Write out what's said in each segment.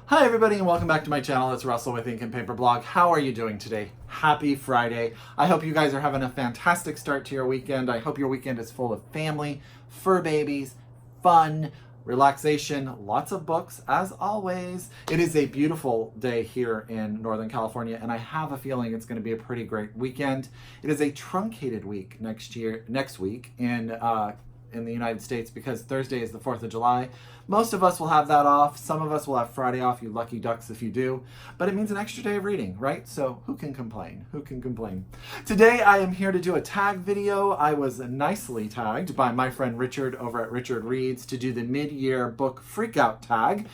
Hi everybody and welcome back to my channel. It's Russell with Ink and Paper Blog. How are you doing today? Happy Friday. I hope you guys are having a fantastic start to your weekend. I hope your weekend is full of family, fur babies, fun, relaxation, lots of books as always. It is a beautiful day here in Northern California and I have a feeling it's going to be a pretty great weekend. It is a truncated week next week in the United States because Thursday is the 4th of July. Most of us will have that off. Some of us will have Friday off, you lucky ducks if you do. But it means an extra day of reading, right? So who can complain? Who can complain? Today I am here to do a tag video. I was nicely tagged by my friend Richard over at Richard Reads to do the mid-year book freakout tag.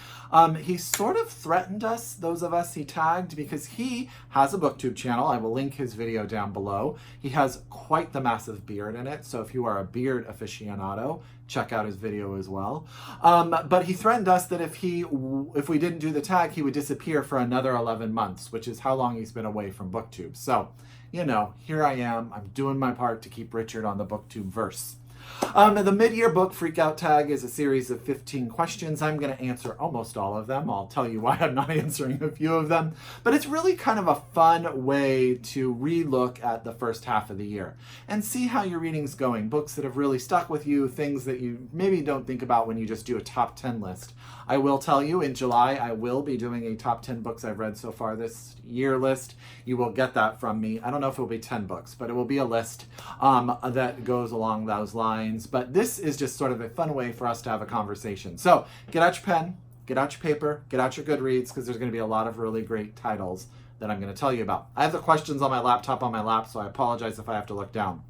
He sort of threatened us, those of us he tagged, because he has a Booktube channel. I will link his video down below. He has quite the massive beard in it, so if you are a beard aficionado, check out his video as well. But he threatened us that if we didn't do the tag, he would disappear for another 11 months, which is how long he's been away from Booktube. So, you know, here I am. I'm doing my part to keep Richard on the Booktube verse. The mid-year book freakout tag is a series of 15 questions. I'm going to answer almost all of them. I'll tell you why I'm not answering a few of them. But it's really kind of a fun way to relook at the first half of the year and see how your reading's going. Books that have really stuck with you, things that you maybe don't think about when you just do a top 10 list. I will tell you, in July, I will be doing a top 10 books I've read so far this year list. You will get that from me. I don't know if it will be 10 books, but it will be a list that goes along those lines. But this is just sort of a fun way for us to have a conversation. So get out your pen, get out your paper, get out your Goodreads, because there's going to be a lot of really great titles that I'm going to tell you about. I have the questions on my laptop on my lap, so I apologize if I have to look down.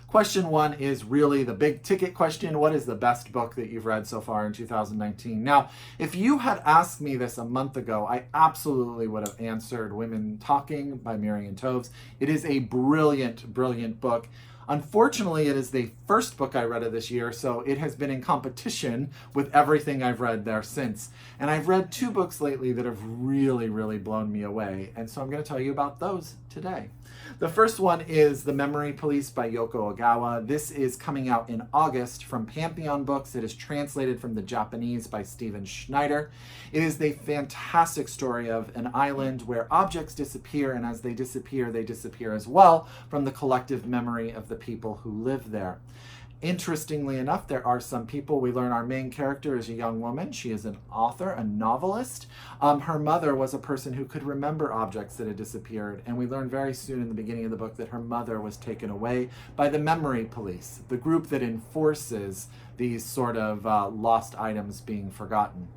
Question one is really the big ticket question. What is the best book that you've read so far in 2019? Now, if you had asked me this a month ago, I absolutely would have answered Women Talking by Marian Toews. It is a brilliant, brilliant book. Unfortunately, it is the first book I read of this year, so it has been in competition with everything I've read there since. And I've read two books lately that have really, really blown me away. And so I'm going to tell you about those today. The first one is The Memory Police by Yoko Ozawa. This is coming out in August from Pantheon Books. It is translated from the Japanese by Stephen Schneider. It is the fantastic story of an island where objects disappear, and as they disappear as well from the collective memory of the people who live there. Interestingly enough, there are some people. We learn our main character is a young woman. She is an author, a novelist. Her mother was a person who could remember objects that had disappeared, and we learn very soon in the beginning of the book that her mother was taken away by the Memory Police, the group that enforces these sort of lost items being forgotten.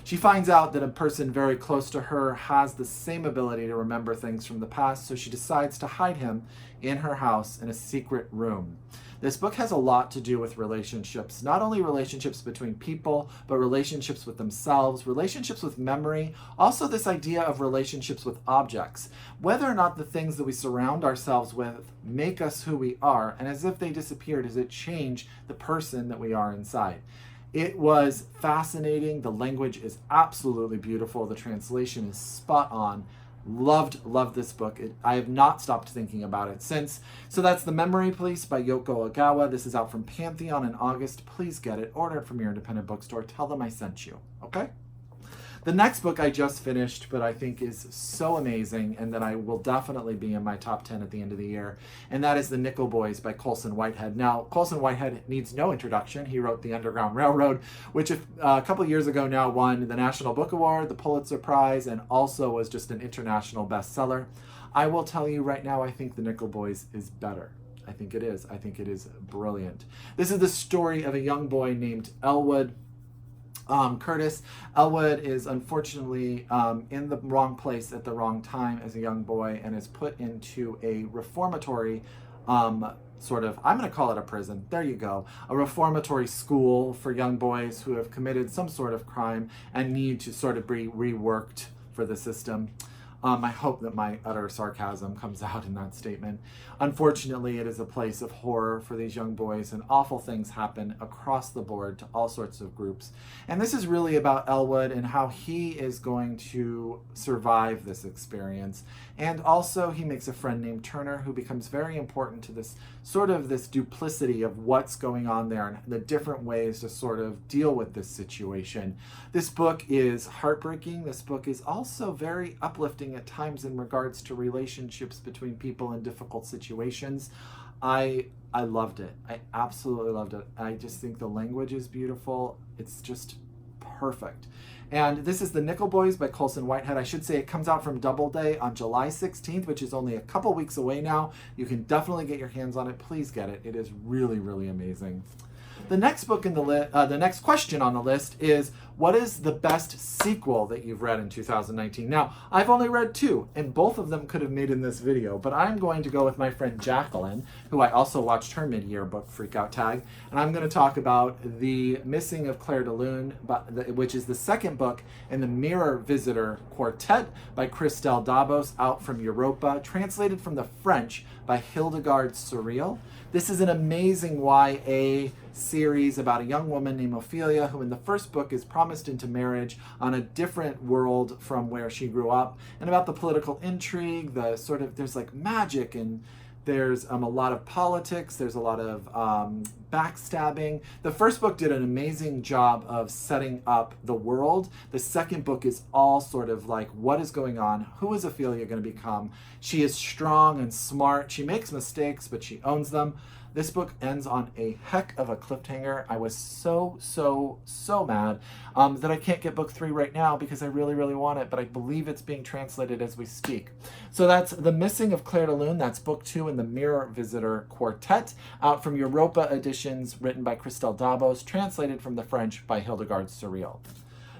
She finds out that a person very close to her has the same ability to remember things from the past, so she decides to hide him in her house in a secret room. This book has a lot to do with relationships, not only relationships between people, but relationships with themselves, relationships with memory, also this idea of relationships with objects, whether or not the things that we surround ourselves with make us who we are, and as if they disappear, does it change the person that we are inside? It was fascinating. The language is absolutely beautiful. The translation is spot on. Loved this book. I have not stopped thinking about it since. So that's The Memory Police by Yoko Ozawa. This is out from Pantheon in August. Please get it. Order it from your independent bookstore. Tell them I sent you. Okay? The next book I just finished, but I think is so amazing and that I will definitely be in my top 10 at the end of the year, and that is The Nickel Boys by Colson Whitehead. Now, Colson Whitehead needs no introduction. He wrote The Underground Railroad, which a couple years ago now won the National Book Award, the Pulitzer Prize, and also was just an international bestseller. I will tell you right now, I think The Nickel Boys is better. I think it is. I think it is brilliant. This is the story of a young boy named Elwood Curtis. Elwood is unfortunately in the wrong place at the wrong time as a young boy and is put into a reformatory sort of, I'm going to call it a prison. There you go. A reformatory school for young boys who have committed some sort of crime and need to sort of be reworked for the system. I hope that my utter sarcasm comes out in that statement. Unfortunately, it is a place of horror for these young boys, and awful things happen across the board to all sorts of groups. And this is really about Elwood and how he is going to survive this experience. And also, he makes a friend named Turner who becomes very important to this sort of this duplicity of what's going on there and the different ways to sort of deal with this situation. This book is heartbreaking. This book is also very uplifting at times in regards to relationships between people in difficult situations. I loved it. I absolutely loved it. I just think the language is beautiful. It's just perfect. And this is The Nickel Boys by Colson Whitehead. I should say it comes out from Doubleday on July 16th, which is only a couple weeks away now. You can definitely get your hands on it. Please get it. It is really, really amazing. The next book in the next question on the list is, what is the best sequel that you've read in 2019? Now, I've only read 2, and both of them could have made in this video, but I'm going to go with my friend Jacqueline, who I also watched her mid-year book Freakout Tag, and I'm going to talk about The Missing of Clairdelune, which is the second book in the Mirror Visitor Quartet by Christelle Dabos, out from Europa, translated from the French by Hildegard Surreal. This is an amazing YA series about a young woman named Ophelia who in the first book is promised into marriage on a different world from where she grew up, and about the political intrigue, the sort of, there's like magic and there's a lot of politics, there's a lot of backstabbing. The first book did an amazing job of setting up the world. The second book is all sort of like, what is going on? Who is Ophelia going to become? She is strong and smart. She makes mistakes, but she owns them. This book ends on a heck of a cliffhanger. I was so mad that I can't get book 3 right now because I really, really want it, but I believe it's being translated as we speak. So that's The Missing of Clairdelune. That's book 2 in the Mirror Visitor Quartet, out from Europa Editions, written by Christelle Dabos, translated from the French by Hildegard Surreal.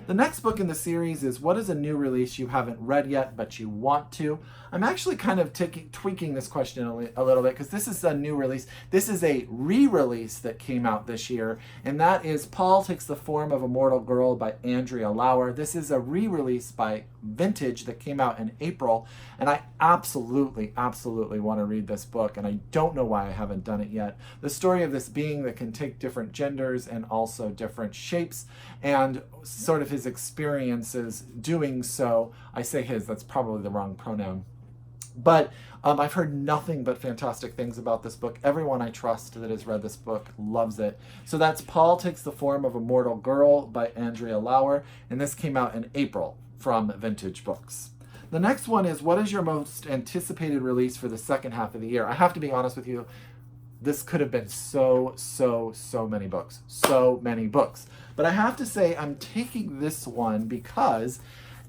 The next book in the series is What is a New Release You Haven't Read Yet But You Want to? I'm actually kind of tweaking this question a little bit because this is a new release. This is a re-release that came out this year, and that is Paul Takes the Form of a Mortal Girl by Andrea Lawlor. This is a re-release by Vintage that came out in April, and I absolutely want to read this book, and I don't know why I haven't done it yet. The story of this being that can take different genders and also different shapes, and sort of his experiences doing so. I say his, that's probably the wrong pronoun. But I've heard nothing but fantastic things about this book. Everyone I trust that has read this book loves it. So that's Paul Takes the Form of a Mortal Girl by Andrea Lawlor, and this came out in April from Vintage Books. The next one is, what is your most anticipated release for the second half of the year? I have to be honest with you, this could have been so many books. So many books. But I have to say I'm taking this one because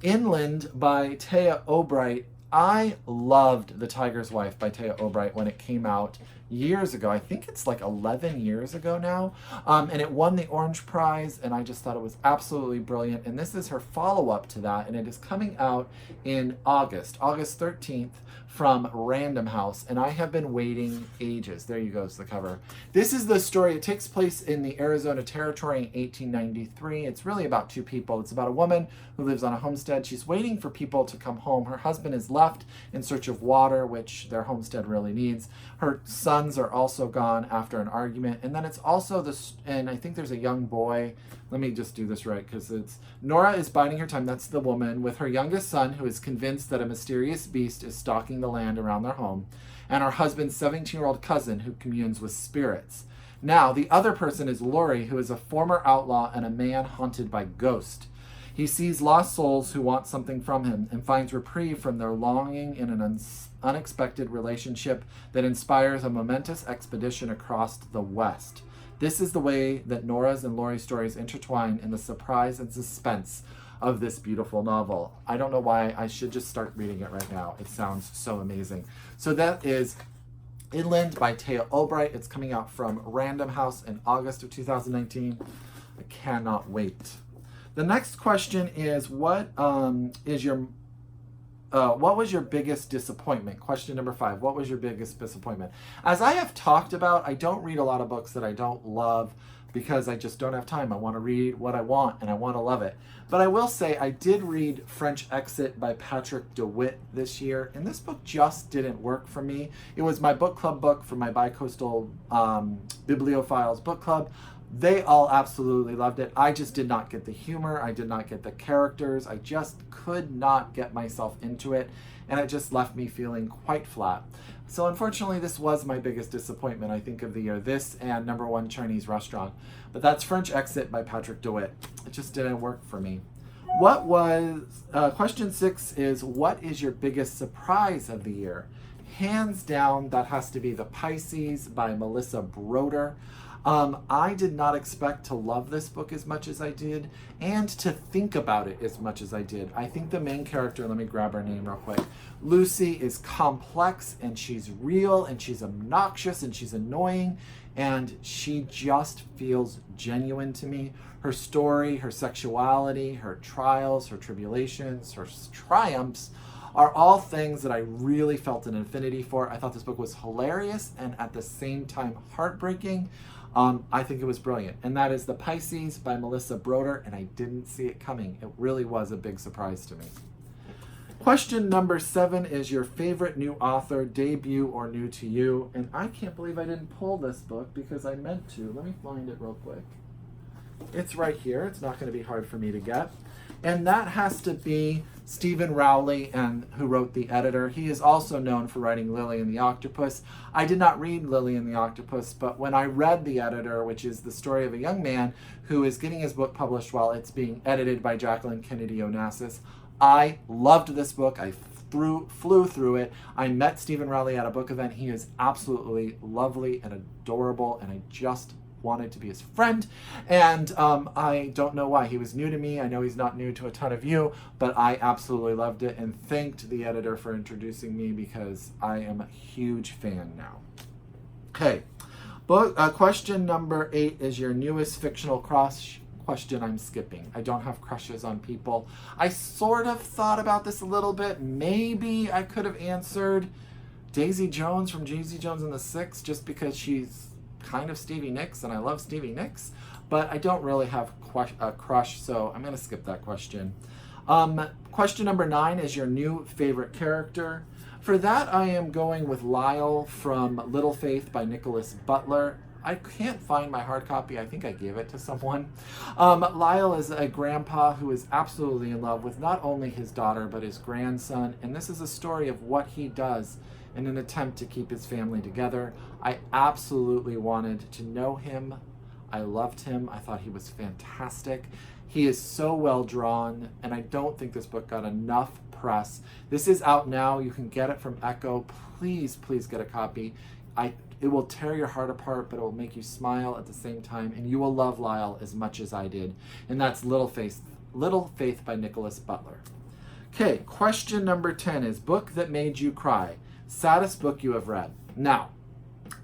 Inland by Ta Obreht, I loved The Tiger's Wife by Ta Obreht when it came out years ago. I think it's like 11 years ago now. And it won the Orange Prize, and I just thought it was absolutely brilliant. And this is her follow-up to that, and it is coming out in August 13th from Random House, and I have been waiting ages. There you go, is the cover. This is the story. It takes place in the Arizona Territory in 1893. It's really about 2 people. It's about a woman who lives on a homestead. She's waiting for people to come home. Her husband is left in search of water, which their homestead really needs. Her sons are also gone after an argument. And then it's also this, and I think there's a young boy. Let me just do this right, because it's Nora is biding her time. That's the woman with her youngest son, who is convinced that a mysterious beast is stalking the land around their home, and her husband's 17-year-old cousin who communes with spirits. Now, the other person is Laurie, who is a former outlaw and a man haunted by ghosts. He sees lost souls who want something from him and finds reprieve from their longing in an unexpected relationship that inspires a momentous expedition across the West. This is the way that Nora's and Laurie's stories intertwine in the surprise and suspense of this beautiful novel. I don't know why I should just start reading it right now. It sounds so amazing. So that is Inland by Ta Obreht. It's coming out from Random House in August of 2019. I cannot wait. The next question is, what was your biggest disappointment? Question number 5. What was your biggest disappointment? As I have talked about, I don't read a lot of books that I don't love, because I just don't have time. I want to read what I want and I want to love it. But I will say I did read French Exit by Patrick Dewitt this year, and this book just didn't work for me. It was my book club book for my Bicoastal Bibliophiles book club. They all absolutely loved it. I just did not get the humor. I did not get the characters. I just could not get myself into it, and it just left me feeling quite flat. So unfortunately, this was my biggest disappointment, I think, of the year. This and Number One Chinese Restaurant. But that's French Exit by Patrick Dewitt. It just didn't work for me. Question 6 is, what is your biggest surprise of the year? Hands down, that has to be The Pisces by Melissa Broder. I did not expect to love this book as much as I did, and to think about it as much as I did. I think the main character, let me grab her name real quick, Lucy, is complex, and she's real, and she's obnoxious, and she's annoying, and she just feels genuine to me. Her story, her sexuality, her trials, her tribulations, her triumphs are all things that I really felt an affinity for. I thought this book was hilarious and at the same time heartbreaking. I think it was brilliant. And that is The Pisces by Melissa Broder, and I didn't see it coming. It really was a big surprise to me. Question number 7 is your favorite new author, debut or new to you. And I can't believe I didn't pull this book because I meant to. Let me find it real quick. It's right here. It's not going to be hard for me to get. And that has to be Stephen Rowley, and who wrote The Editor. He is also known for writing Lily and the Octopus. I did not read Lily and the Octopus, but when I read The Editor, which is the story of a young man who is getting his book published while it's being edited by Jacqueline Kennedy Onassis, I loved this book. I flew through it. I met Stephen Rowley at a book event. He is absolutely lovely and adorable, and I just wanted to be his friend, and I don't know why. He was new to me. I know he's not new to a ton of you, but I absolutely loved it and thanked the editor for introducing me because I am a huge fan now. Okay, question number 8 is your newest fictional crush. Question I'm skipping. I don't have crushes on people. I sort of thought about this a little bit. Maybe I could have answered Daisy Jones from Daisy Jones and the Six, just because she's kind of Stevie Nicks, and I love Stevie Nicks, but I don't really have a crush, so I'm going to skip that question. Question number 9 is your new favorite character. For that, I am going with Lyle from Little Faith by Nicholas Butler. I can't find my hard copy. I think I gave it to someone. Lyle is a grandpa who is absolutely in love with not only his daughter, but his grandson, and this is a story of what he does in an attempt to keep his family together. I absolutely wanted to know him. I loved him. I thought he was fantastic. He is so well drawn, and I don't think this book got enough press. This is out now. You can get it from Echo. Please, please get a copy. It will tear your heart apart, but it will make you smile at the same time, and you will love Lyle as much as I did. And that's Little Faith by Nicholas Butler. Okay, question number 10 is book that made you cry. Saddest book you have read. Now,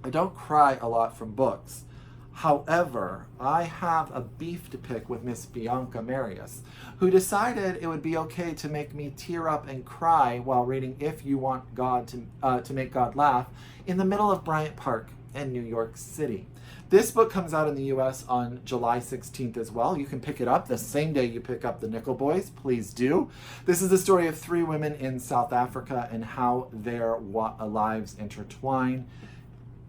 I don't cry a lot from books. However, I have a beef to pick with Miss Bianca Marius, who decided it would be okay to make me tear up and cry while reading If You Want God to Make God Laugh in the middle of Bryant Park in New York City. This book comes out in the U.S. on July 16th as well. You can pick it up the same day you pick up The Nickel Boys. Please do. This is the story of 3 women in South Africa and how their lives intertwine.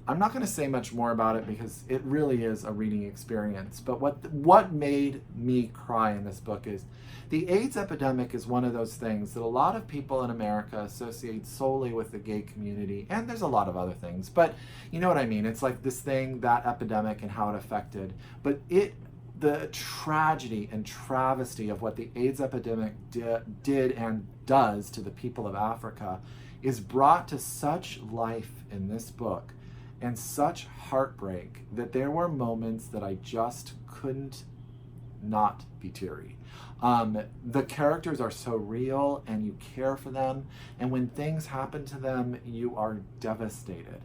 I'm not going to say much more about it because it really is a reading experience. But what made me cry in this book is the AIDS epidemic is one of those things that a lot of people in America associate solely with the gay community. And there's a lot of other things. But you know what I mean? It's like this thing, that epidemic, and how it affected. But the tragedy and travesty of what the AIDS epidemic did and does to the people of Africa is brought to such life in this book and such heartbreak that there were moments that I just couldn't not be teary. The characters are so real and you care for them, and when things happen to them, you are devastated.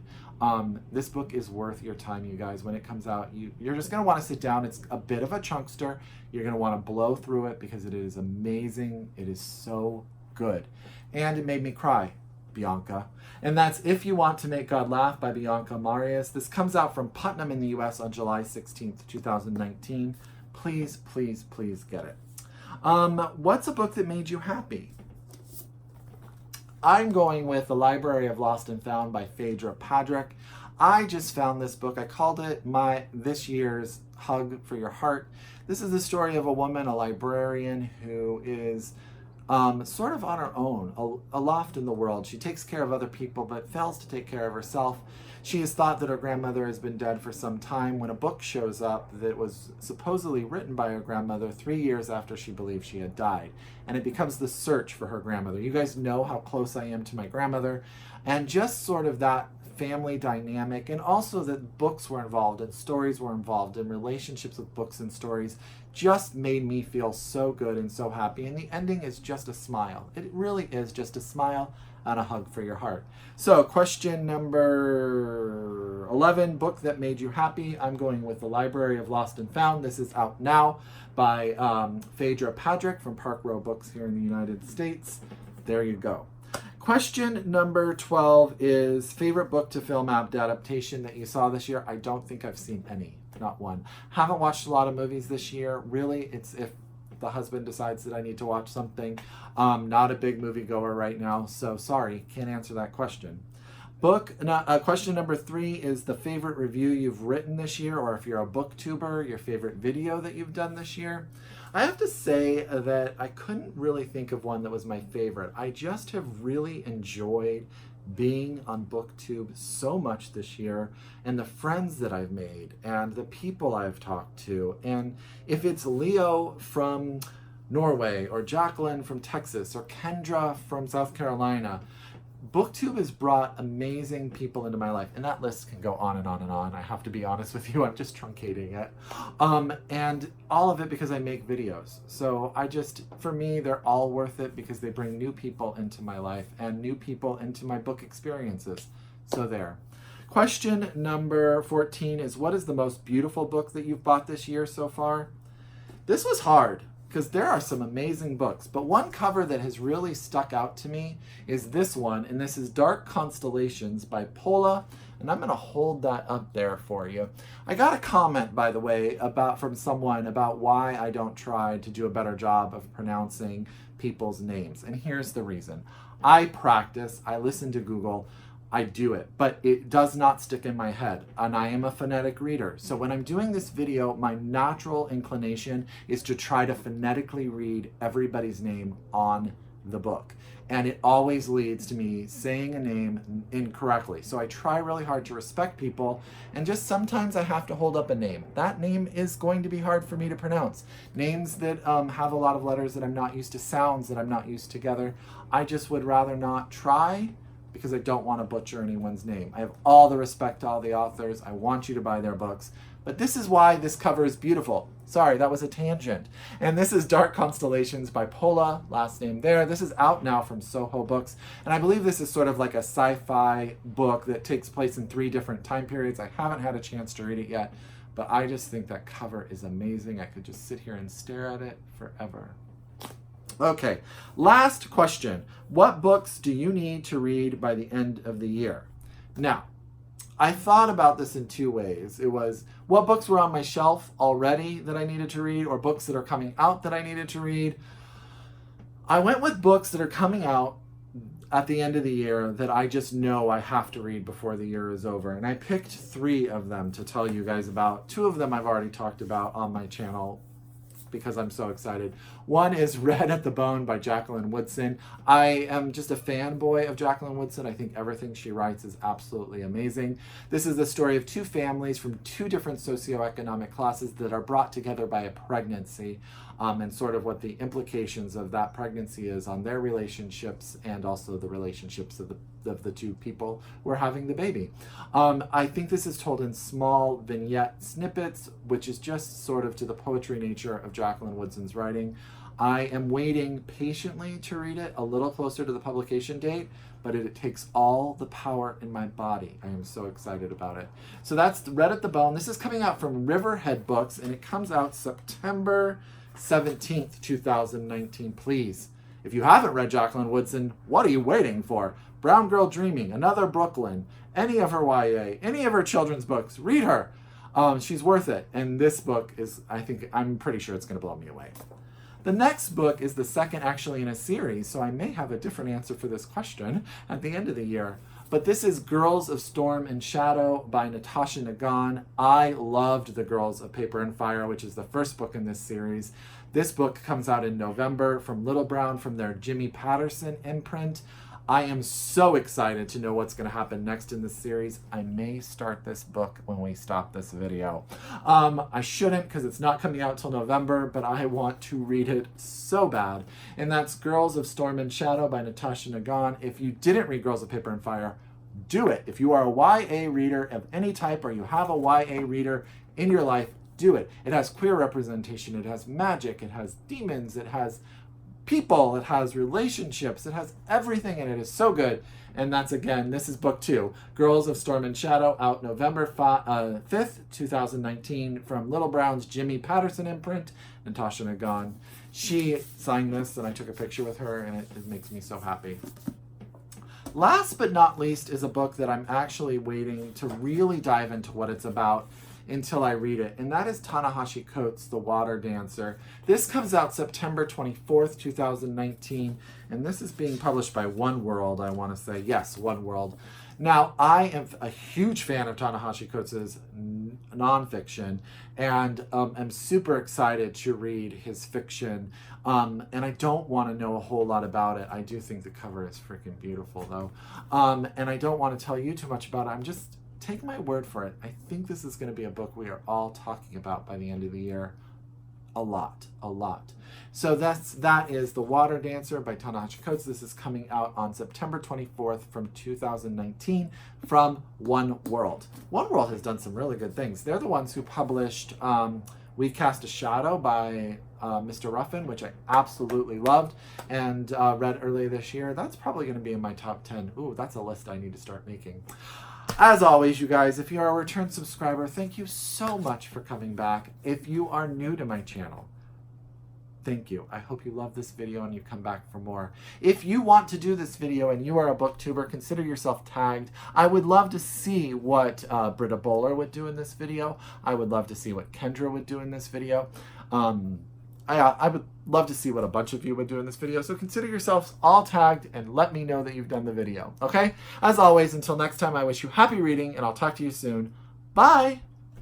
This book is worth your time, you guys. When it comes out, you're just going to want to sit down. It's a bit of a chunkster. You're going to want to blow through it because it is amazing. It is so good. And it made me cry. Bianca. And that's If You Want to Make God Laugh by Bianca Marius. This comes out from Putnam in the US on July 16th, 2019. Please, please, please get it. What's a book that made you happy? I'm going with The Library of Lost and Found by Phaedra Padrick. I just found this book. I called it this year's Hug for Your Heart. This is the story of a woman, a librarian, who is sort of on her own, aloft in the world. She takes care of other people, but fails to take care of herself. She has thought that her grandmother has been dead for some time when a book shows up that was supposedly written by her grandmother 3 years after she believed she had died. And it becomes the search for her grandmother. You guys know how close I am to my grandmother. And just sort of that family dynamic, and also that books were involved and stories were involved and relationships with books and stories just made me feel so good and so happy. And the ending is just a smile. It really is just a smile and a hug for your heart. So question number 11, book that made you happy. I'm going with The Library of Lost and Found. This is out now by Phaedra Padrick from Park Row Books here in the United States. There you go. Question number 12 is favorite book to film adaptation that you saw this year. I don't think I've seen any, not one. Haven't watched a lot of movies this year. Really, it's if the husband decides that I need to watch something. Not a big movie goer right now, so sorry, can't answer that question. Question number 3 is the favorite review you've written this year, or if you're a booktuber, your favorite video that you've done this year. I have to say that I couldn't really think of one that was my favorite. I just have really enjoyed being on Booktube so much this year, and the friends that I've made and the people I've talked to. And if it's Leo from Norway or Jacqueline from Texas or Kendra from South Carolina, Booktube has brought amazing people into my life, and that list can go on and on and on. I have to be honest with you, I'm just truncating it. And all of it because I make videos. So for me, they're all worth it because they bring new people into my life and new people into my book experiences. So there. Question number 14 is, what is the most beautiful book that you've bought this year so far? This was hard, because there are some amazing books, but one cover that has really stuck out to me is this one, and this is Dark Constellations by Paula, and I'm going to hold that up there for you. I got a comment, by the way, from someone about why I don't try to do a better job of pronouncing people's names, and here's the reason. I practice, I listen to Google, I do it, but it does not stick in my head, and I am a phonetic reader. So when I'm doing this video, my natural inclination is to try to phonetically read everybody's name on the book. And it always leads to me saying a name incorrectly. So I try really hard to respect people, and just sometimes I have to hold up a name. That name is going to be hard for me to pronounce. Names that have a lot of letters that I'm not used to, sounds that I'm not used together, I just would rather not try, because I don't want to butcher anyone's name. I have all the respect to all the authors. I want you to buy their books. But this is why this cover is beautiful. Sorry, that was a tangent. And this is Dark Constellations by Paula, last name there. This is out now from Soho Books. And I believe this is sort of like a sci-fi book that takes place in 3 different time periods. I haven't had a chance to read it yet, but I just think that cover is amazing. I could just sit here and stare at it forever. Okay, last question. What books do you need to read by the end of the year? Now, I thought about this in 2 ways. It was what books were on my shelf already that I needed to read, or books that are coming out that I needed to read. I went with books that are coming out at the end of the year that I just know I have to read before the year is over. And I picked 3 of them to tell you guys about. 2 of them I've already talked about on my channel because I'm so excited. One is Red at the Bone by Jacqueline Woodson. I am just a fanboy of Jacqueline Woodson. I think everything she writes is absolutely amazing. This is the story of 2 families from 2 different socioeconomic classes that are brought together by a pregnancy, and sort of what the implications of that pregnancy is on their relationships and also the relationships of the 2 people who are having the baby. I think this is told in small vignette snippets, which is just sort of to the poetry nature of Jacqueline Woodson's writing. I am waiting patiently to read it a little closer to the publication date, but it takes all the power in my body. I am so excited about it. So that's Red at the Bone. This is coming out from Riverhead Books, and it comes out September 17th, 2019. Please, If you haven't read Jacqueline Woodson, what are you waiting for? Brown Girl Dreaming, Another Brooklyn, any of her YA, any of her children's books, read her. She's worth it. And this book is, I'm pretty sure it's going to blow me away. The next book is the second actually in a series, so I may have a different answer for this question at the end of the year. But this is Girls of Storm and Shadow by Natasha Nagan. I loved The Girls of Paper and Fire, which is the first book in this series. This book comes out in November from Little Brown from their Jimmy Patterson imprint. I am so excited to know what's going to happen next in this series. I may start this book when we stop this video. I shouldn't because it's not coming out till November, but I want to read it so bad. And that's Girls of Storm and Shadow by Natasha Nagan. If you didn't read Girls of Paper and Fire, do it. If you are a YA reader of any type or you have a YA reader in your life, do it. It has queer representation. It has magic. It has demons. It has people, it has relationships, it has everything, and it is so good. And that's, again, this is book 2, Girls of Storm and Shadow, out November 5th, 2019, from Little Brown's Jimmy Patterson imprint, Natasha Nagan. She signed this, and I took a picture with her, and it makes me so happy. Last but not least is a book that I'm actually waiting to really dive into what it's about until I read it, and that is Ta-Nehisi Coates' The Water Dancer. This comes out September 24th, 2019, and this is being published by One World, I want to say. Yes, One World. Now, I am a huge fan of Ta-Nehisi Coates' nonfiction, and am super excited to read his fiction, and I don't want to know a whole lot about it. I do think the cover is freaking beautiful, though, and I don't want to tell you too much about it. I'm just take my word for it. I think this is going to be a book we are all talking about by the end of the year. A lot. So that is The Water Dancer by Ta-Nehisi Coates. This is coming out on September 24th from 2019 from One World. One World has done some really good things. They're the ones who published We Cast a Shadow by Mr. Ruffin, which I absolutely loved and read earlier this year. That's probably going to be in my top 10. Ooh, that's a list I need to start making. As always, you guys, if you are a return subscriber, thank you so much for coming back. If you are new to my channel, thank you. I hope you love this video and you come back for more. If you want to do this video and you are a booktuber, consider yourself tagged. I would love to see what Britta Bowler would do in this video. I would love to see what Kendra would do in this video. I would love to see what a bunch of you would do in this video. So consider yourselves all tagged and let me know that you've done the video. Okay? As always, until next time, I wish you happy reading and I'll talk to you soon. Bye!